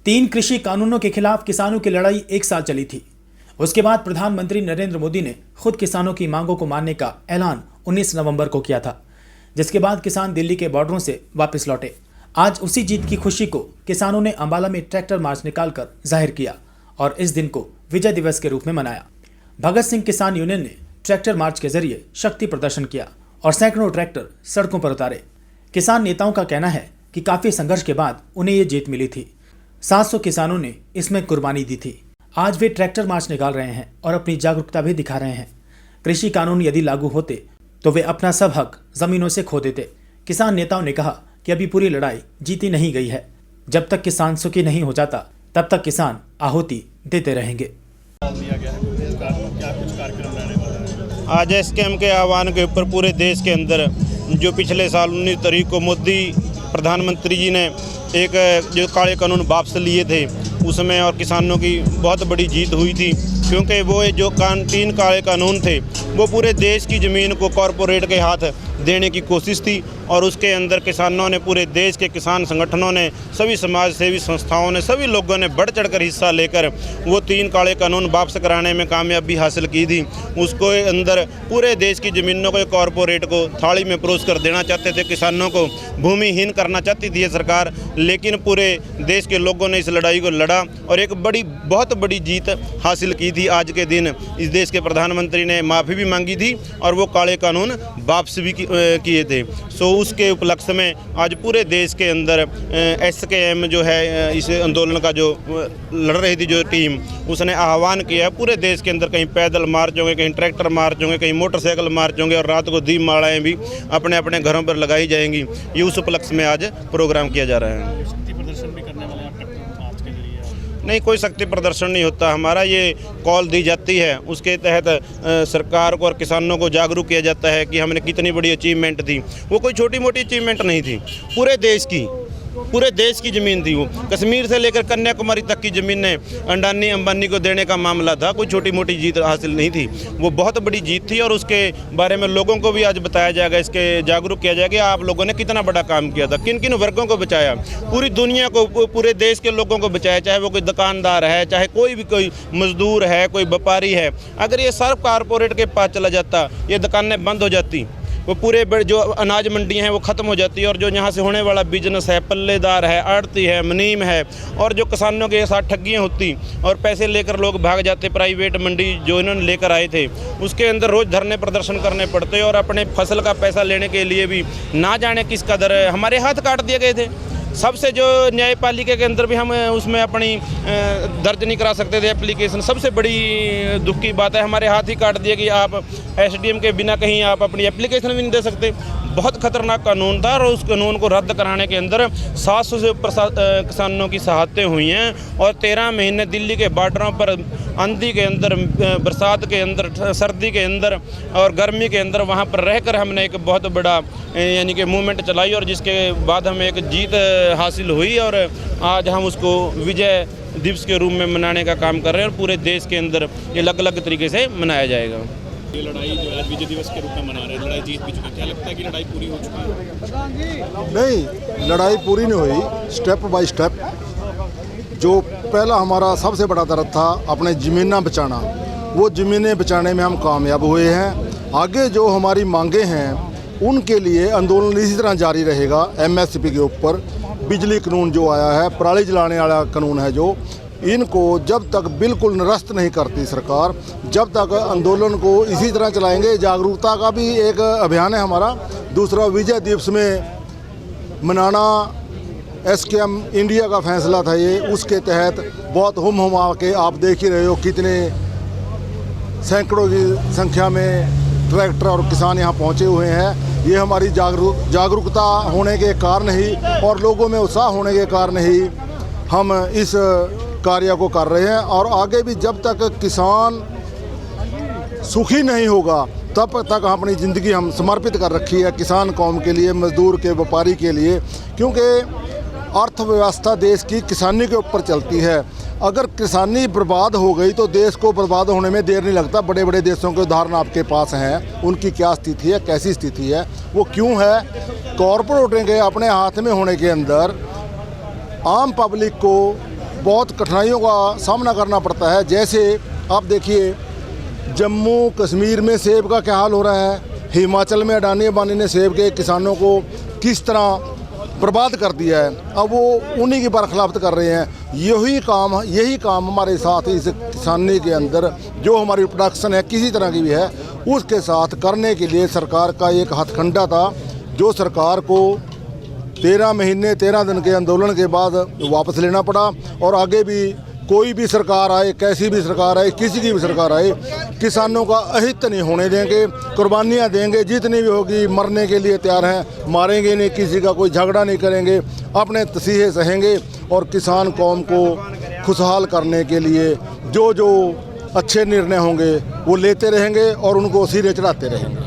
3 कृषि कानूनों के खिलाफ किसानों की लड़ाई 1 साल चली थी। उसके बाद प्रधानमंत्री नरेंद्र मोदी ने खुद किसानों की मांगों को मानने का ऐलान 19 नवंबर को किया था, जिसके बाद किसान दिल्ली के बॉर्डरों से वापस लौटे। आज उसी जीत की खुशी को किसानों ने अंबाला में ट्रैक्टर मार्च निकालकर जाहिर किया और इस दिन को विजय दिवस के रूप में मनाया। भगत सिंह किसान यूनियन ने ट्रैक्टर मार्च के जरिए शक्ति प्रदर्शन किया और सैकड़ों ट्रैक्टर सड़कों पर उतारे। किसान नेताओं का कहना है कि काफी संघर्ष के बाद उन्हें ये जीत मिली थी। 700 किसानों ने इसमें कुर्बानी दी थी। आज वे ट्रैक्टर मार्च निकाल रहे हैं और अपनी जागरूकता भी दिखा रहे हैं। कृषि कानून यदि लागू होते तो वे अपना सब हक जमीनों से खो देते। किसान नेताओं ने कहा कि अभी पूरी लड़ाई जीती नहीं गई है। जब तक किसान सुखी नहीं हो जाता तब तक किसान आहुति देते रहेंगे। आज एसकेएम के आह्वान के ऊपर पूरे देश के अंदर जो पिछले साल 19 तारीख को मोदी प्रधानमंत्री जी ने एक जो काले कानून वापस लिए थे उसमें और किसानों की बहुत बड़ी जीत हुई थी, क्योंकि वो जो 3 काले कानून थे वो पूरे देश की ज़मीन को कॉरपोरेट के हाथ देने की कोशिश थी और उसके अंदर किसानों ने, पूरे देश के किसान संगठनों ने, सभी समाज सेवी संस्थाओं ने, सभी लोगों ने बढ़ चढ़कर हिस्सा लेकर वो 3 काले कानून वापस कराने में कामयाबी हासिल की थी। उसको अंदर पूरे देश की ज़मीनों को कॉरपोरेट को थाली में परोस कर देना चाहते थे, किसानों को भूमिहीन करना चाहती थी ये सरकार, लेकिन पूरे देश के लोगों ने इस लड़ाई को लड़ा और एक बहुत बड़ी जीत हासिल की थी। आज के दिन इस देश के प्रधानमंत्री ने माफ़ी भी मांगी थी और वो काले कानून वापस भी किए थे। सो उसके उपलक्ष्य में आज पूरे देश के अंदर एसकेएम जो है इस आंदोलन का जो लड़ रही थी जो टीम, उसने आह्वान किया है पूरे देश के अंदर, कहीं पैदल मार्च होंगे, कहीं ट्रैक्टर मार्च होंगे, कहीं मोटरसाइकिल मार्च होंगे और रात को दीपमालाएँ भी अपने अपने घरों पर लगाई जाएंगी। ये उस उपलक्ष्य में आज प्रोग्राम किया जा रहा है। नहीं, कोई शक्ति प्रदर्शन नहीं होता हमारा, ये कॉल दी जाती है, उसके तहत सरकार को और किसानों को जागरूक किया जाता है कि हमने कितनी बड़ी अचीवमेंट थी। वो कोई छोटी मोटी अचीवमेंट नहीं थी, पूरे देश की ज़मीन थी। वो कश्मीर से लेकर कन्याकुमारी तक की ज़मीनें अडानी अंबानी को देने का मामला था, कोई छोटी मोटी जीत हासिल नहीं थी, वो बहुत बड़ी जीत थी। और उसके बारे में लोगों को भी आज बताया जाएगा, इसके जागरूक किया जाएगा कि आप लोगों ने कितना बड़ा काम किया था, किन किन वर्गों को बचाया, पूरी दुनिया को, पूरे देश के लोगों को बचाया, चाहे वो कोई दुकानदार है, चाहे कोई मजदूर है, कोई व्यापारी है। अगर ये सब कारपोरेट के पास चला जाता, ये दुकानें बंद हो जाती, वो पूरे जो अनाज मंडियाँ हैं वो ख़त्म हो जाती है और जो यहाँ से होने वाला बिजनेस है, पल्लेदार है, आड़ती है, मुनीम है और जो किसानों के साथ ठगियाँ होती और पैसे लेकर लोग भाग जाते, प्राइवेट मंडी जो इन्होंने लेकर आए थे उसके अंदर रोज़ धरने प्रदर्शन करने पड़ते और अपने फसल का पैसा लेने के लिए भी ना जाने किस कदर हमारे हाथ काट दिए गए थे। सबसे जो न्यायपालिका के अंदर भी हम उसमें अपनी दर्ज नहीं करा सकते थे एप्लीकेशन। सबसे बड़ी दुख की बात है, हमारे हाथ ही काट दिए कि आप एसडीएम के बिना कहीं आप अपनी एप्लीकेशन भी नहीं दे सकते। बहुत खतरनाक कानून था और उस कानून को रद्द कराने के अंदर 700 से ऊपर किसानों की शहादतें हुई हैं और 13 महीने दिल्ली के बॉर्डरों पर आंधी के अंदर, बरसात के अंदर, सर्दी के अंदर और गर्मी के अंदर वहाँ पर रहकर हमने एक बहुत बड़ा यानी कि मूवमेंट चलाई और जिसके बाद हमें एक जीत हासिल हुई और आज हम उसको विजय दिवस के रूप में मनाने का काम कर रहे हैं और पूरे देश के अंदर ये अलग अलग तरीके से मनाया जाएगा। ये लड़ाई जो आज विजय दिवस के रूप में मना रहे हैं, लड़ाई जीत भी चुकी है, क्या लगता है कि लड़ाई पूरी हो चुकी है? नहीं, लड़ाई पूरी नहीं हुई। स्टेप बाय स्टेप जो पहला हमारा सबसे बड़ा दर्द था अपने ज़मीनें बचाना, वो ज़मीनें बचाने में हम कामयाब हुए हैं। आगे जो हमारी मांगे हैं उनके लिए आंदोलन इसी तरह जारी रहेगा। एमएसपी के ऊपर बिजली कानून जो आया है, पराली जलाने वाला कानून है जो, इनको जब तक बिल्कुल निरस्त नहीं करती सरकार, जब तक आंदोलन को इसी तरह चलाएंगे। जागरूकता का भी एक अभियान है हमारा। दूसरा, विजय दिवस में मनाना एसकेएम इंडिया का फैसला था ये, उसके तहत बहुत हुमा के आप देख ही रहे हो कितने सैकड़ों की संख्या में ट्रैक्टर और किसान यहाँ पहुँचे हुए हैं। ये हमारी जागरूकता होने के कारण ही और लोगों में उत्साह होने के कारण ही हम इस कार्य को कर रहे हैं। और आगे भी जब तक किसान सुखी नहीं होगा तब तक अपनी ज़िंदगी हम समर्पित कर रखी है किसान कौम के लिए, मजदूर के, व्यापारी के लिए, क्योंकि अर्थव्यवस्था देश की किसानी के ऊपर चलती है। अगर किसानी बर्बाद हो गई तो देश को बर्बाद होने में देर नहीं लगता। बड़े बड़े देशों के उदाहरण आपके पास हैं, उनकी क्या स्थिति है, कैसी स्थिति है, वो क्यों है। कॉरपोरेटों के अपने हाथ में होने के अंदर आम पब्लिक को बहुत कठिनाइयों का सामना करना पड़ता है। जैसे आप देखिए जम्मू कश्मीर में सेब का क्या हाल हो रहा है, हिमाचल में अडानी अंबानी ने सेब के किसानों को किस तरह बर्बाद कर दिया है, अब वो उन्हीं की बरखिलाफत कर रहे हैं। यही काम हमारे साथ इस किसानी के अंदर जो हमारी प्रोडक्शन है किसी तरह की भी है उसके साथ करने के लिए सरकार का एक हथकंडा था, जो सरकार को 13 महीने 13 दिन के आंदोलन के बाद वापस लेना पड़ा। और आगे भी कोई भी सरकार आए, कैसी भी सरकार आए, किसी की भी सरकार आए, किसानों का अहित नहीं होने देंगे, कुर्बानियाँ देंगे, जितनी भी होगी मरने के लिए तैयार हैं, मारेंगे नहीं, किसी का कोई झगड़ा नहीं करेंगे, अपने तसीहे सहेंगे और किसान कौम को खुशहाल करने के लिए जो अच्छे निर्णय होंगे वो लेते रहेंगे और उनको सिरे चढ़ाते रहेंगे।